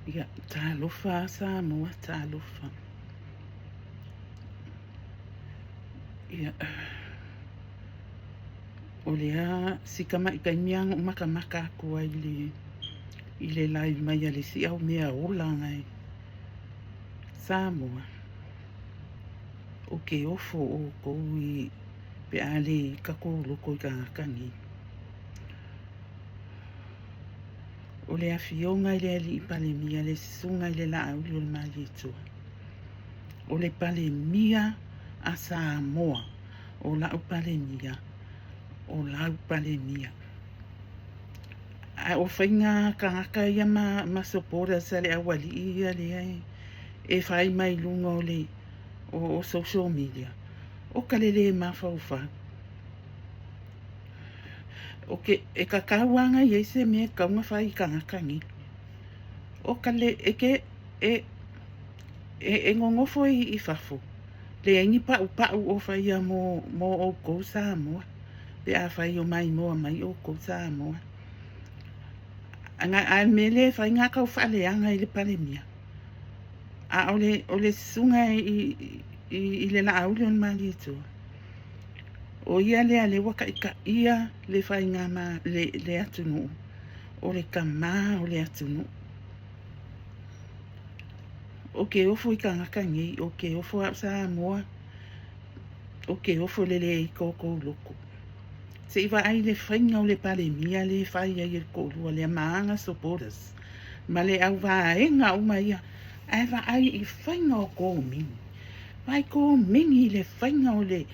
Ia, talofa Samoa, talofa. Ia, o lea sikama i kaimianga o makamaka akua i le lai mai a le si au mea ola ngai. Samoa, o ke ofo o kou i pe ale kako loko i kangakangi. O le afionga i le ali i pale mia, le sisunga i le la au li o le mali etua. O le pale mia a Samoa, o la u pale mia, o la u pale mia. A o whainga kangaka ia ma sopora sa le awali ia le ai, e whai mai lunga o le o social media. O kalele ma whauwha. O ke e kakawanga i se me kaunga whai kangakangi. O kale e ke e ngongofo i whafo. Le aingi pa u o whai a mo o kou Samoa. Pe a whai o mai moa mai o kou Samoa. Anga a mele whai ngā kau whaleanga i le pale mia. A o le sunga i le la au le on mali etua. O ia lea le waka ika ia le whai ngā ma le atunu. O le kama o le atunu. O ke ofo i kangakangi, o ke ofo a Samoa, o ke ofo le i koko loko. Se iwa ai le whainga o le pale mia le whai ai le kolua le maanga supporters. Ma le au vaenga o mai ia, ai wa ai i whainga o ko mingi. Vai ko mingi le whainga o le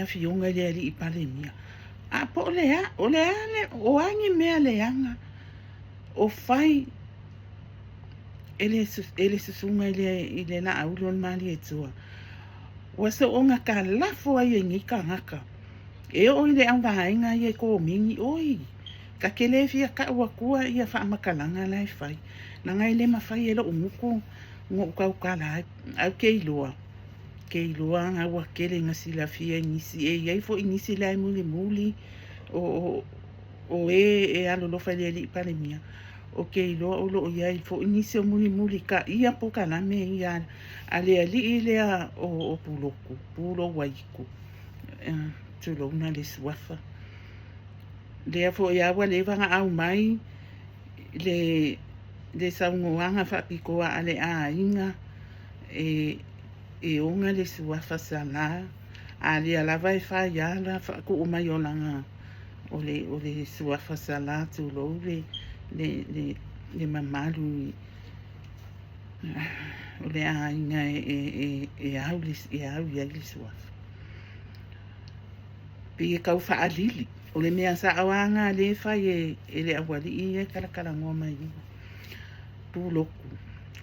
awhionga le ali i pale mia. A po o o angi mea le anga, o whai ele susunga i le na aulon mali e tua. Wasa o ngā ka lafo ai e ngika ngaka. E o i le au vaenga i e ko mingi oi. Ka kele fia ka wakua i a wha makalanga lai whai. Na ngai le mawhai e lo umuko ngō kau kala au keiloa. Keiloa ngā wakele ngā sila fia nisi e iai fo inisi lai muli muli o e alo lofa le li pale mia. O keiloa o lo iai fo inisi o muli muli ka ia po ka lame ia ale ali i lea o puloku, pulo waiku. Tulo na le suafa. Lea fo ia wa le vanga au mai le saungoanga whapikoa ale a inga e onga le suafa sala a le alava e whai ala whako o mai o langa o le suafa sala tulo le mamalu o le a inga e au ia le suafa. Pi e kau whaalili. O le mea sa awanga le whai e le awali i e karakara ngō mai i. Pūloku.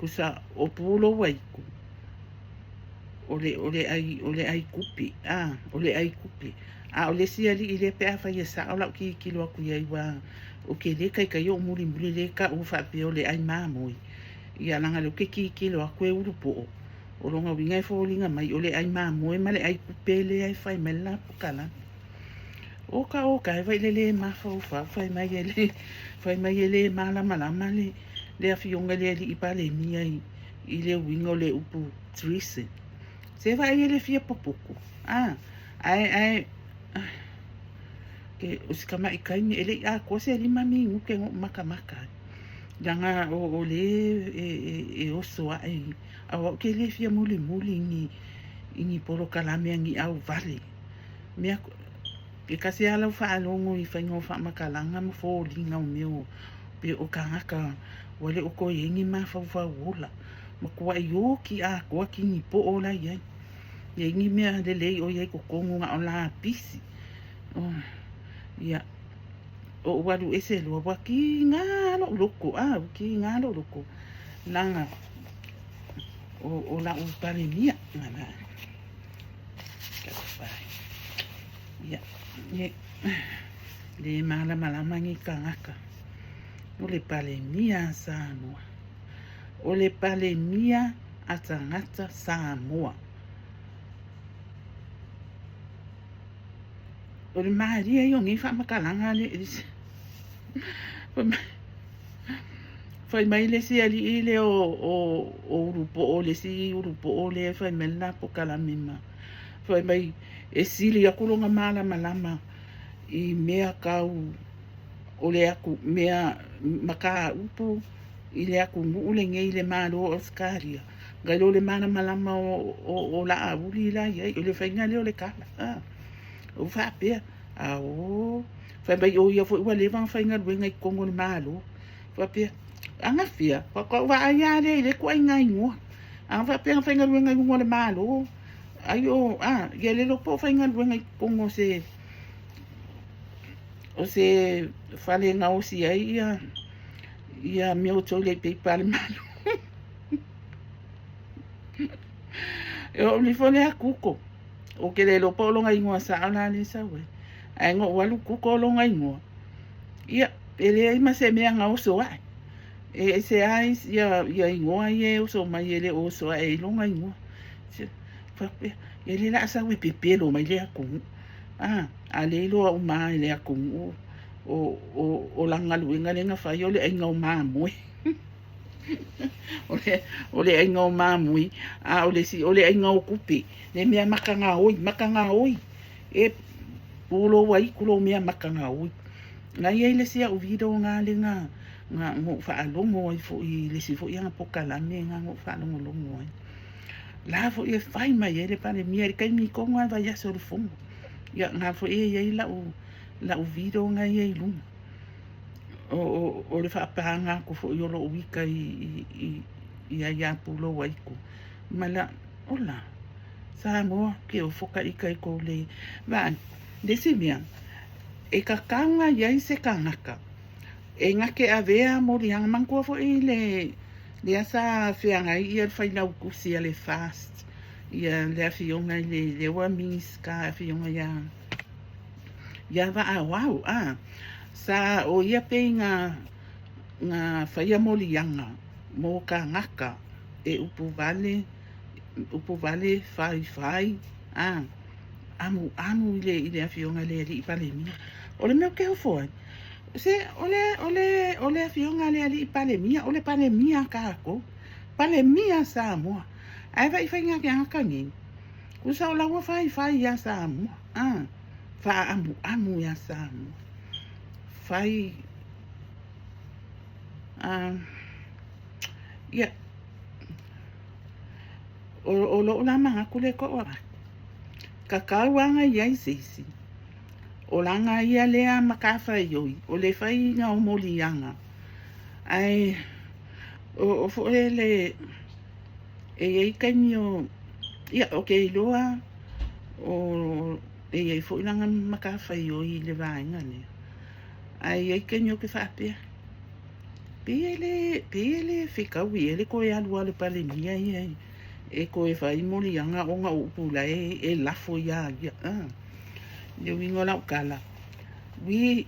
Kusa o pūlo waiku. O le ai kupi. O le ai kupi. O le siali i le pea whai e sa o lau ki kilo aku iai wa. O ke le kai kai o muri muri le ka u whape o le ai mamoi. Ia langa le ke ki kilo aku e urupo o. O longa winga e fōlinga mai o le ai mamoi ma le ai kupe le ai whai me la pukala. Oka e vai le mafau fai mai ele malama le afionga le i pale mia i le wingo le upu trise. Se vai ele fia popoko. Ai ke usikama ikaini ele a kose li mami nguke maka. Danga o le e oso ai a ke le fia muli ni poro kalame ngi au vale. Mea e kasi ala whaalongo i whaingo whamakalanga ma fōlinga o meo pe o kangaka wale o ko yengi ma whauwhaola ma kua i o ki a kua ki ni po o la iai yengi mea de lei o iai ko kongo nga o la pisi ia o walu ese lua wa ki ngā lo loko ki ngā lo loko langa o la upare mia ngana ia le malama ngi kangaka o le pale mia Samoa o le pale mia a tangata Samoa o le maria i o ngi whamakalanga Fai mai le si ali i le o urupo o le si urupo o le fai mena po kalamima. Fai mai e sili a kulonga mala malama i mea kau o le aku mea maka upu i le aku ngule ngei le malo o skaria. Ngai lo le mana malama o la a uli la i o le fai ngale o le kala. O fa pia a o fai mai o ia fo ua le vang fai ngal wenga i kongo le malo. Fa pia anga fia ko wa aya le ko ngai ngo. Anga fa pia fai ngal wenga i kongo le malo. Ayo ia le lo po fai ngal wenga i kongo se o se fale nga o si ai ia me o tole pe pale malo. O li fole a kuko o ke le lo po lo nga ingoa sa ala ni sa we ai ngo walu kuko lo nga ingoa ia ele ai ma se me nga o so ai e se ai ia ingoa ie o so mai ele o so ai lo nga ingoa fa ele la sa we pe pelo mai le aku a le lo o mai le aku o langa luenga le nga fai o le ai ngau mamui o le ai ngau mamui o le ai ngau kupi le mea makanga oi e pulo wai kulo mea makanga oi nga ia le sia o video nga le nga ngo fa alongo i fo i le si fo ia po kala me nga ngo fa alongo longo ai la fo e fai mai ele pa le mia kai mi ko nga va ya so le fongo ya nga fo e ia la o video nga ia i lunga o le fa panga ko fo yo lo wika i ya pulo wai ko mala ola sa mo ke o foka i kai ko le va de si mia e ka kanga ia i se kangaka e ngake a vea mo li hanga manko fo i le asa whianga i e whaina ukusi a le fast ia le awhionga i le wa miska a whionga ia va wow sa o ia pe nga whaia mo li hanga mo ka ngaka e upu vale whai amu i le awhionga le i pale mia o le meo ke ho foi se ole afionga le ali palemia ole palemia kako palemia sa mo ai vai fai nga ka ngi ku sa la wa fai ya sa mo fa amu ya sa mo fai ya o lo la manga ku le ko ora ka kawanga ya sisi o langa ia lea makafa yoi o le fai nga o molianga ai o fo ele e kanyo ia okay loa o e fo langa makafa yoi le vainga ne ai kanyo ke fa pele fika wi ele ko ya lua le pale mia ia e ko e fai molianga o nga upula e lafo ya le wingo la kala wi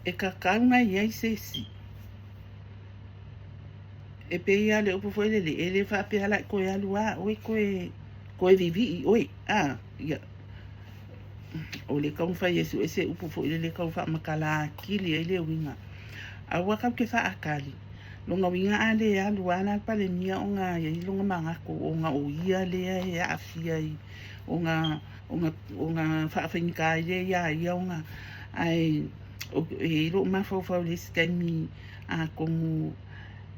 e kakanga ia sesi e pe ia le upo foi ele fa pe ala ko ia lua o ko e vivi oi ia o le kau fa yesu ese upo foi le kau fa makala kili ele winga a waka ke fa akali longa winga ale ya lua na pale nia o nga ia longa manga ko o nga o ia le ya afia i o nga whaafenka ia o nga ai e lo ma fo le skami a kongu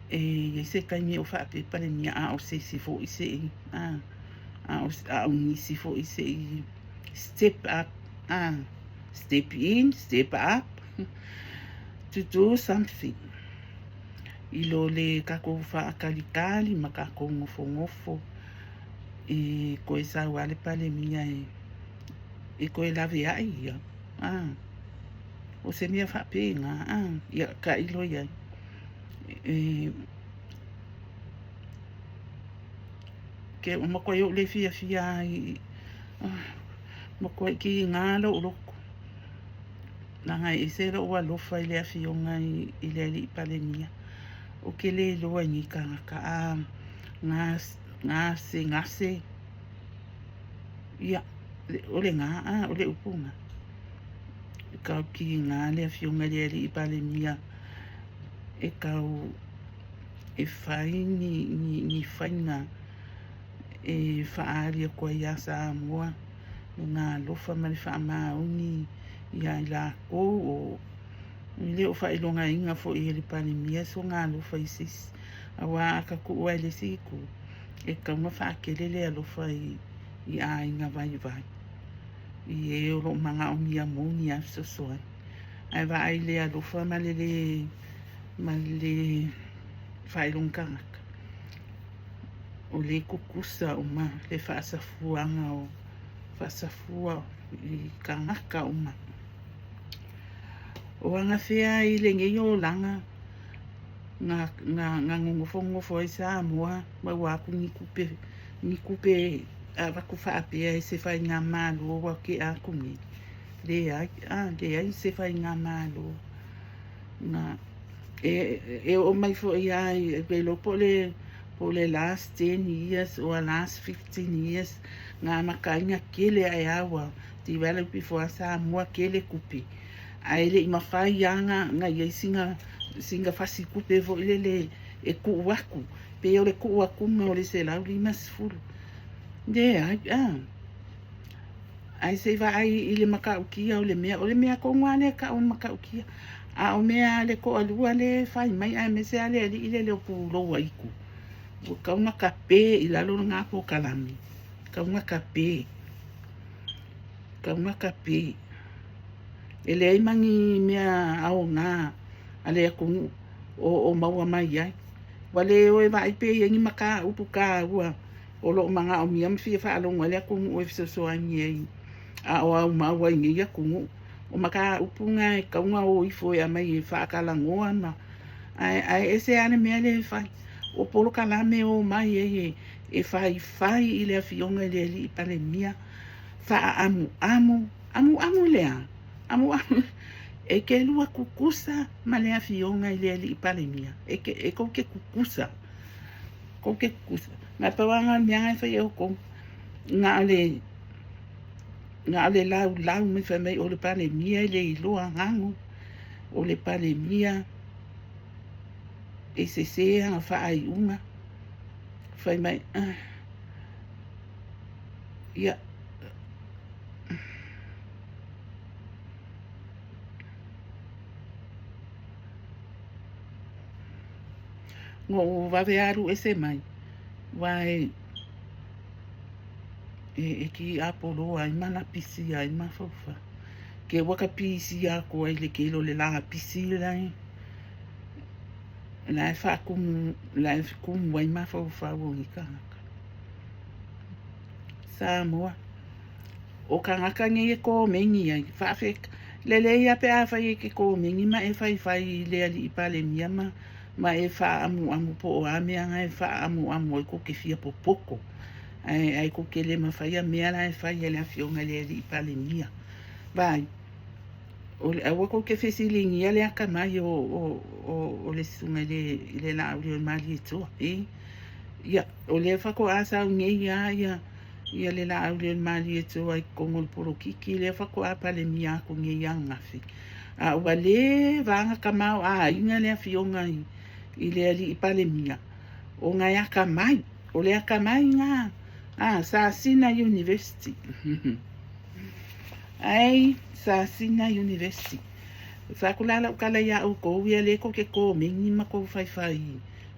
e se kami o whaape pare mia o se si fo i se o ni si fo i se step up step in step up to do something i lo le kako whaakalikali ma kako ngofo e koe sa wale pale mia e koe lave ai ia o se mia whapenga ia ka ilo ia ke o mako yo le fia i mako ki ngalo loko nanga e se ro wa lofa ile afionga i le ali pale mia o ke le lo ni ka ngase ia ole nga ole upunga ka ki nga le afionga le ali pale mia e kau e whai ni whainga e whaaria kua ia Samoa o ngā lofa mani whaamauni ia i la kou o i leo whailonga inga fo i le palemia so ngā lofa i sis awa aka ku le siku e kaunga whaakelele alofa i a inga vai i e oro manga o mia moni a sosoai ai wa ai le alofa ma le whailonga o le kukusa o ma le whaasafuanga o whaasafua i kangaka o ma o anga whea i le ngei o langa ngā ngongofo i Samoa ma waku ni kupe a waku whaapea e se whai ngā mālo wa ke a kungi le ai se whai ngā mālo ngā e o mai fo i ai e lo po le last 10 years or last 15 years ngā makainga kele ai awa develop before Samoa kele kupi ai le ima whai anga ngā iei singa whasi kupe fo le e ku waku pe o le ku waku o le se lau lima sifuru ai se va ai i le makaukia o le mea ko ngale ka o makaukia a o mea le ko alua le whai mai ai me se ale i le opu loa iku o kaunga kape i lalo ngā po kalami kaunga kape e le ai mangi mea ao ngā ale aku o maua mai ai wale o e vai pe yengi maka upu ka ua o lo manga o miam fia fa alonga le aku o e so ai a o au maua ingi aku o maka upu nga e kaunga o ifo e mai e fa kalangoa ma ai ese ane mea le fai o polo kalame o mai e fai i le afionga i le li palemia fa amu lea e ke lua kukusa ma le afionga i le li palemia e ko ke kukusa na pawanga mea e fai o ko nga le lau me fai mai o le palemia i le iloa ngangu o le palemia e se a whaai unga whai mai ia ngō wawe aru e se mai wai e ki apolo ai mana pisi ai mawhawha ke waka pisi a ko ai le kelo le langa pisi lai la fa kum wai mawhawha o i kangaka Samoa o kangaka nge e ko mengi ai whawhek lele ia pe a whai e ke ko mengi ma e whai le ali i pale miama ma e wha amu po o amea ngai wha amu e ko ke fia po poko ai ko ke le mawhaia mea la e whai e le afionga le i pale mia vai o le awa ko ke whesilingi le aka mai o le sunga le la au le mali e toa ia o le whako asa o ngei ia le la au le mali e toa i kongo le poro kiki le whako a pale mia ko ngei a ngafi a ua le vanga kamau a inga le afionga i le ali i pale mia o ngai aka mai o le aka mai ngā Sasina University ai Sasina University whakulala ukala ia o kou ia le ko ke ko mingi ma ko whai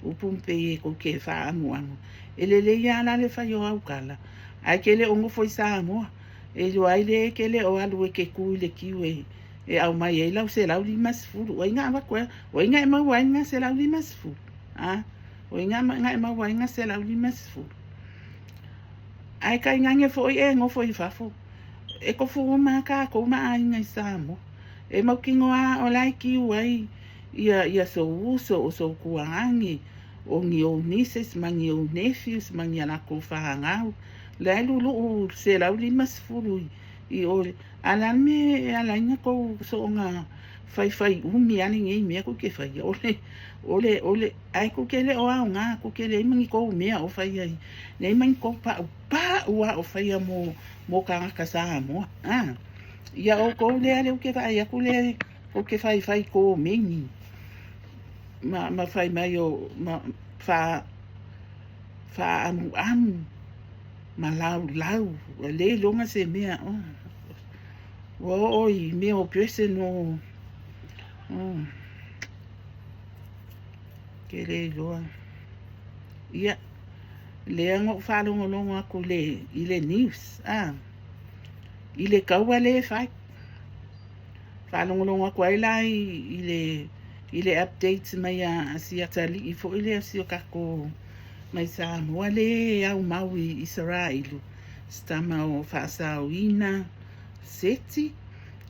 upumpe e ko ke wha amu e le ia la le whai o au kala ai ke le ongo foi Samoa e lo ai le ke le o alu e ke kui le kiwe e au mai e lau se lau lima sifuru o inga wakua o inga e mau inga se lau lima sifuru o inga e mau inga se lau lima sifuru ai ka inga nge foi e ngo foi fafo e ko fu ma ka ko ma inga i Samoa e mau kingo a o lai ki wai ia so uso o so kuangi o ngi o nieces mangi o nephews mangi ana ko whahangau le lulu o se lau lima sifuru i o ala me ala inga ko so nga fai umi ani ngai me ko ke fai ole ai ko ke le o nga ko ke le mangi ko me o fai ai nei mangi ko pa ua o fai mo ka Samoa ia o ko le ale o ke fai ko le o ke fai ko mengi ma fai mai o fa amu ma lau le longa se mea oi me o pese no ke le loa ia le ango whalongo ako le i le news i le kaua le fai whalongo ako ai lai i le updates mai a Siatali i fo i le asio kako mai Samoa le au mau i Israelu stama o whaasauina seti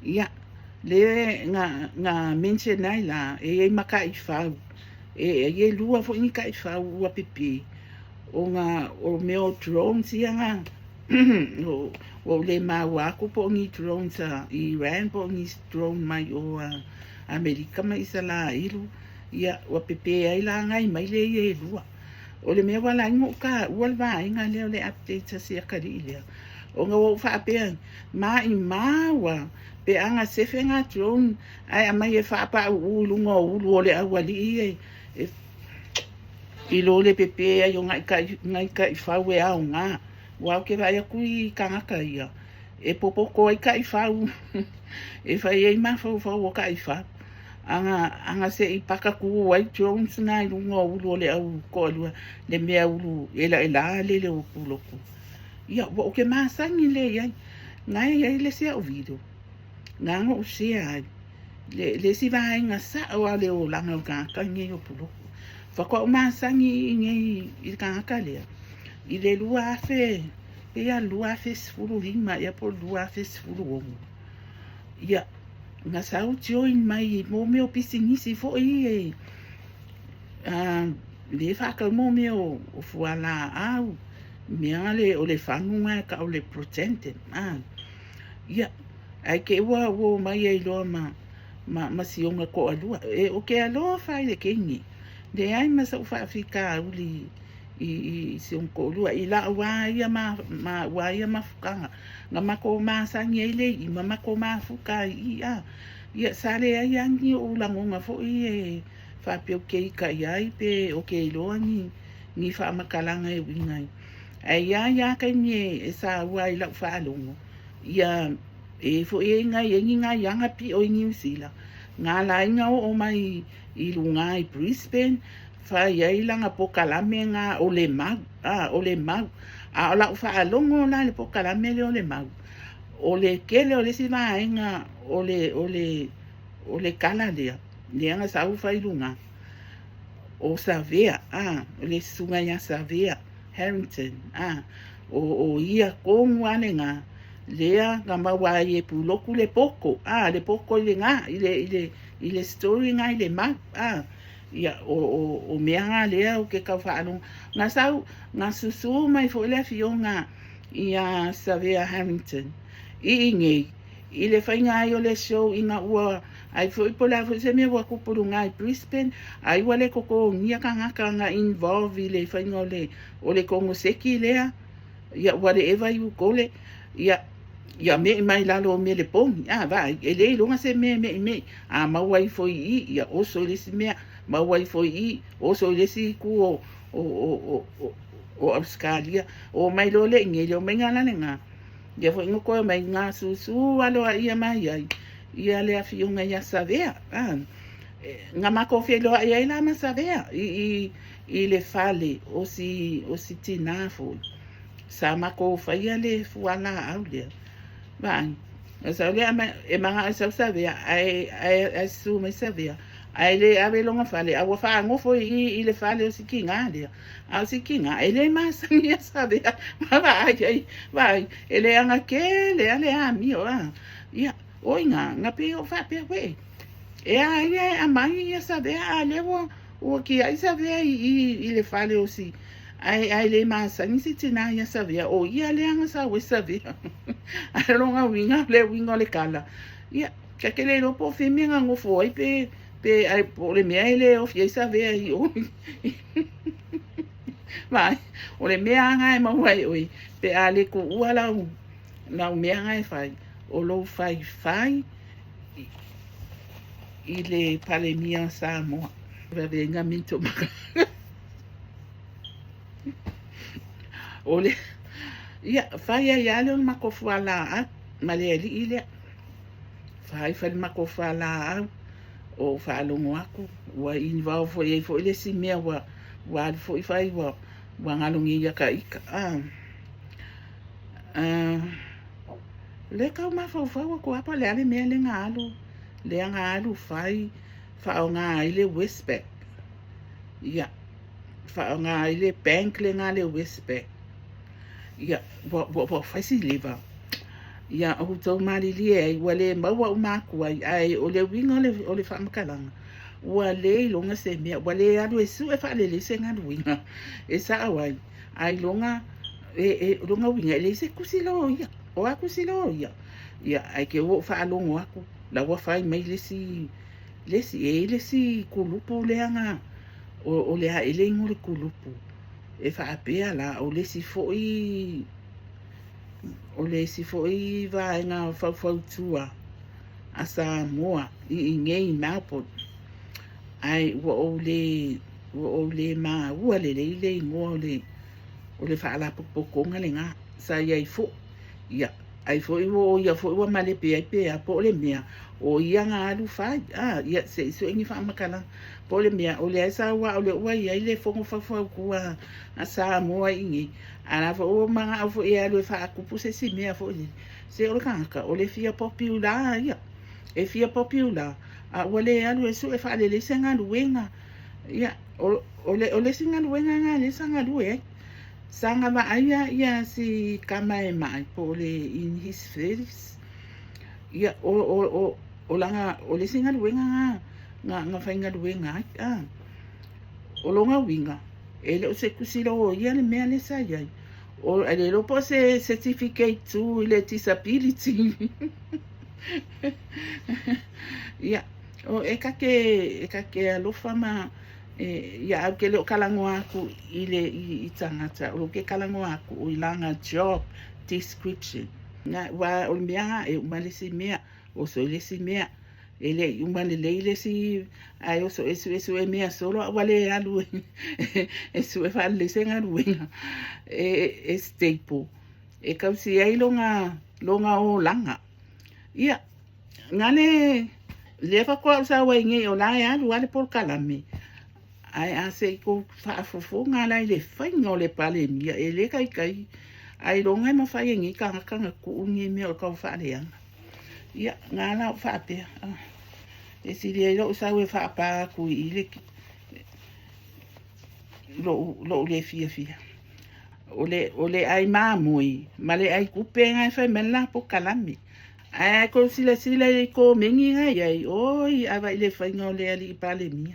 ia le nga mention ai la e maka i whau e lua fo ni kai whau ua pipi o meo drones ia nga o le maua ko po ni drones i Iran po ni drone mai o Amerika mai sala ilu ia ua pipi ai la ngai mai le e lua o le mea wala ingo ka ua va inga leo le update si akari lea o nga wo fa pe ma i maua pe anga sefe nga drone ai mai e fa pa ulu o le awali i lo le pepe ai o ngai kai whau e au ngā. Wau ke vai aku i kangaka ia. E popo ko ai kai whau. E whai ei mawhau o kai whau. Anga se i paka ku ai Jones ngai lunga o ulu o le au ko alua. Le mea ulu e la le o puloku. Ia, o ke maasangi le iai. Ngai ai le sea o video. Nganga o sea ai. Le si vai nga sa o ale o langa o kangaka ngai o puloku. Whaka o maasangi i kangaka lea. I le lua afe, ia lua afe sifuru hima, ia po lua afe sifuru ongu. Ia, nga sau join mai mo meo pisingisi fo i le whaka mo meo o fuala au. Mea le o le whanunga ka o le protected. Ia, ai ke ua o mai ai loa ma sionga ko alua. E o ke aloa whai le kengi. De ai masa ufa Afrika uli i sionko lua i la waia ma waia mafukanga nga mako masangi ele i mako mafuka ia sale ai angi o langonga fo i fa pe o ke ka ai pe o ke lo ni fa makalanga e wingai ai ya ka ni sa wai la fa longo ia e fo e nga yanga pi o New Zealand nga la inga o mai i lunga i Brisbane fa ia langa po kalame nga o le mau a la fa longo na le po kalame le o le mau o le kele o le sima nga o le kala le nga sa u fa i lunga o Savea o le sunga ya Savea Harrington o ia ko ngwane nga lea nga mawa e puloku le poko le poko le nga ile story nga ile ma ia o mea nga lea o ke ka whaano nga sau nga susu mai fo le fionga ia Savea Harrington i ngei ile whainga ai o le show ina ua ai fo ipola fo se mea waku puru nga i Brisbane ai wale koko ngia ka ngaka nga involve ile whainga o le kongo seki lea ia whatever you call it ia me mai lalo me le pong vai ele longa se me mawai foi ia oso le si me mawai foi oso le si ku o Australia o mai lo le nge lo menga na nga ia foi ngoko mai nga su alo ia mai ia le afiunga ia Savea nga mako fe lo ia la ma Savea i le fale o si tinafo sa mako fa ia le fuala au le vai esa le e manga esa Savea ai su me Savea ai le ave longa fale a fa ngofo i le fale o sikinga le a sikinga ele mas ia Savea vai ele anga ke le ale ami o ia oinga nga pe o fa pe we ai a mai ia Savea le o ki ai Savea i le fale o si ai le masa ni si tina ia Savea o ia le anga sa we Savea a longa winga le kala ia ka ke le lo po fe mi nga ngofo ai pe ai po le mea ele o fie Savea i o vai o le mea nga e mawai oi pe ale ko uala na mea nga e fai o lo fai i le palemia Samoa Venga minto maka. Ole. Ia, fai ai ale on makofu ala male ali ile. Fai fai makofu ala o whaalongo aku. Wa ini wao fo e fo ile si mea wa fo I fai wa ngalongi ia ka ika. Le kau mawhauwhau ko apa le ale mea le ngalo. Le ngalo fai whao ngā ile Westpac. Ia, whao ngā ile bank le ngā le Westpac. Ia, wa whaisi lewa. Ia, o tau marili ai, wa le maua o māku ai, o le winga o le whamakalanga. Wa le longa se mea, wa le alu e su e whaalele se ngā winga. E sa awai, ai longa, longa winga, le se kusilo ia. O aku silo ia. Ia, ai ke o whaalongo aku. La wa whai mai lesi kulupu leanga. O le ha ele ngore kulupu. E whaapea la, o lesi foi vai ngā whautua. Asa moa, I ngei Melbourne. Ai, wa o le maa ua le ingoa o le whaalapokonga le ngā. Sa iai fo. Ia, ai fo ia fo wa male pe po le mea o ia nga alu fai ia se ingi fa makala po le mea o le sa wa o le wa ia le fo fa ku asa mo ingi ana fo manga fo ia le fa ku puse si mea fo se o ka o le fia popular ia e fia popular o le alu so e fa le senga luenga ia o le senga luenga nga le sanga luenga Sanga ma aia ia si kamae mai po le in his face. Ia o langa o le singa luenga nga whainga luenga o longa winga. E le o se kusilo o ia le mea le sa iai. O le lopo se certificate tu le disability. Ia o e kake alofa ma ia au ke leo kalango aku I tangata o ke kalango aku o langa job description na wa o mea e umalisi mea o so lesi mea ele umalele si ai o so esu e mea solo wale alu esu e fa le senga ruenga e staple e kausi ai longa o langa ia ngale lefa ko sa wa nge o la ya lu ale por kalame ai a se ko fo nga lai le whainga o le pale mia e le kai ai rongai ma whai ngi kanga ku ungi me o kau whaaleanga ia ngā lau whaapea e siri e lo sa we whaapa ku I le lo le fia o le ai mamoi ma le ai kupe ngai whai mela po kalami ai ko sila ko mengi ngai ai oi awa I le whainga o le ali I pale mia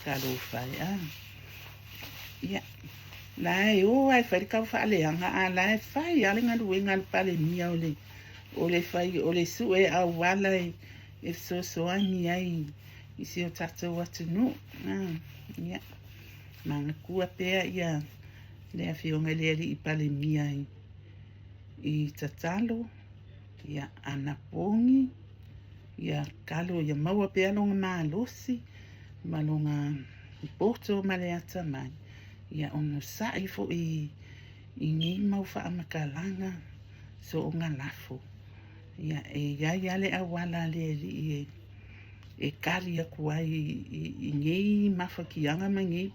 Kalo fai ia lai o ai fai ka fa le anga lai fai ale nga duenga pale mia o le fai o le su e a wala e so ani ai I si o tato watu no ia manga kua pea ia le afionga le ali I pale mia I tatalo ia anapongi ia kalo ia maua pea longa malosi malonga poto male ata mai ia ono sai fo I ngi mau fa makalanga so nga lafo ia ia le awala le e kali aku ai I ngi mafakianga mangi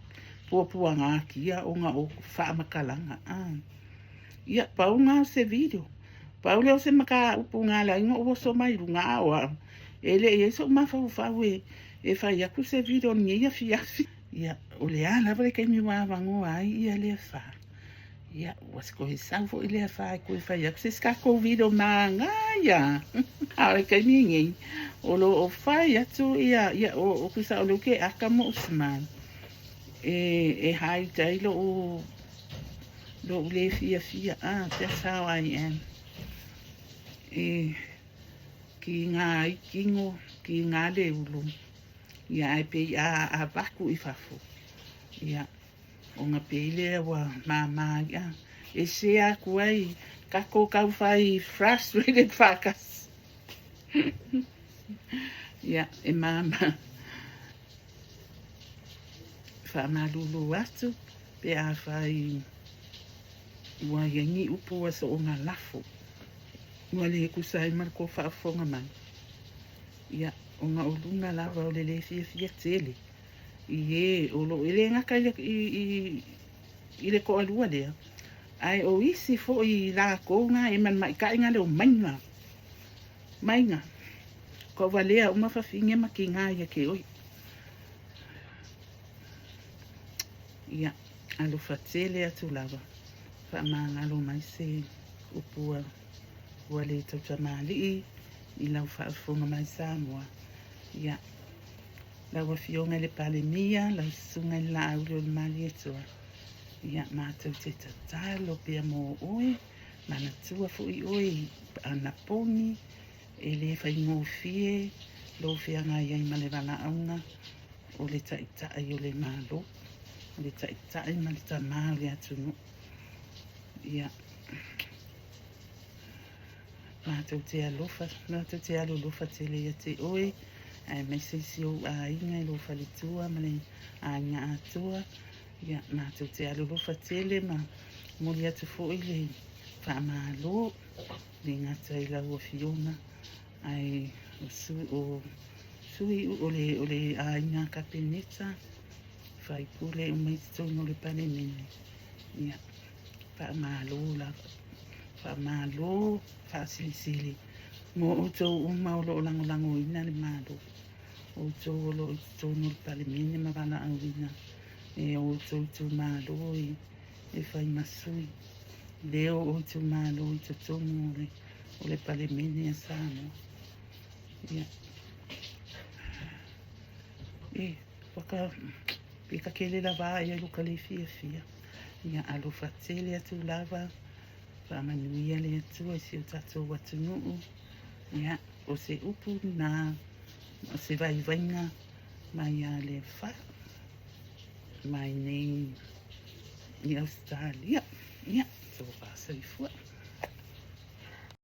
puanga kia o nga o fa makalanga ia paunga se video paule o se maka upunga la ingo o so mai runga o ele e so mafa we e fai aku se video ni ia fia ia o le ala vale kai mi wa vango ai ia le fa ia was ko sa fo ile fa ko fai aku se ska ko video manga ia ale kai mi ngi o lo o fai atu ia o kusa o lo ke akamo usman e hai tai lo le fia that's how I am ki ngā ikingo ki ngā le ulu ia ai pe a baku I fafo ia o ngā peile wa mama ia e se aku ai kako kau fai frustrated fakas ia e mama whamalulu atu, pe a whai ua iangi upu asa o ngā lafo. Ua le kusai marako whaafonga mai. Ia, o ngā olunga lava o le fia tele. I o lo ele ngaka i le ko alua lea. Ai o isi fo i la kounga e man mai ka inga le o mainga. Mainga. Ko valea uma whawhinge ma ki ngā ia ke oi. Ia, alo whatele atu lava. Whaamangalo mai se upua. Ua le tautamali i lau whaafonga mai Samoa. Ia. Lau fionga le palemia, lau sunga i la aure o le mali etua. Ia mātou te tatalo pia mō oe, mana tua fu i oe, ana poni, e le whai ngōwhie, lo whia ngā iai ma le wala aunga, o le taitai o le mālo, o le taitai ma le tamā o le atunu. Ia, mātou te alofa, mātou te alolofa te le te oe, ai mai se o a inga I lo whalitua ma le a inga atua. Ia, mātou te alolofa tele ma moli atu fo I le whaamalo, le ngata I lau o Fiona, ai o sui o le a inga kapeneta, whai pule o mai tonu le pane mene. Ia, whaamalo la, whaamalo, whaasilisili. Mo o tau umaolo o lango ina le malo. O tau olo o tonu le pale mene ma wala au ina. E o tau malo e whai masui. Leo o tau malo I tau tonu o le pale mene a Samoa. Ia. E, waka, pika kele lava ia luka le fia. Ia alo whatele atu lava. Whamanuia le atua si o tatou watunuu. Ia, o se upu na, o se vaivainga mai a le wha. Mai nei I Australia. Ia, so wha saifua.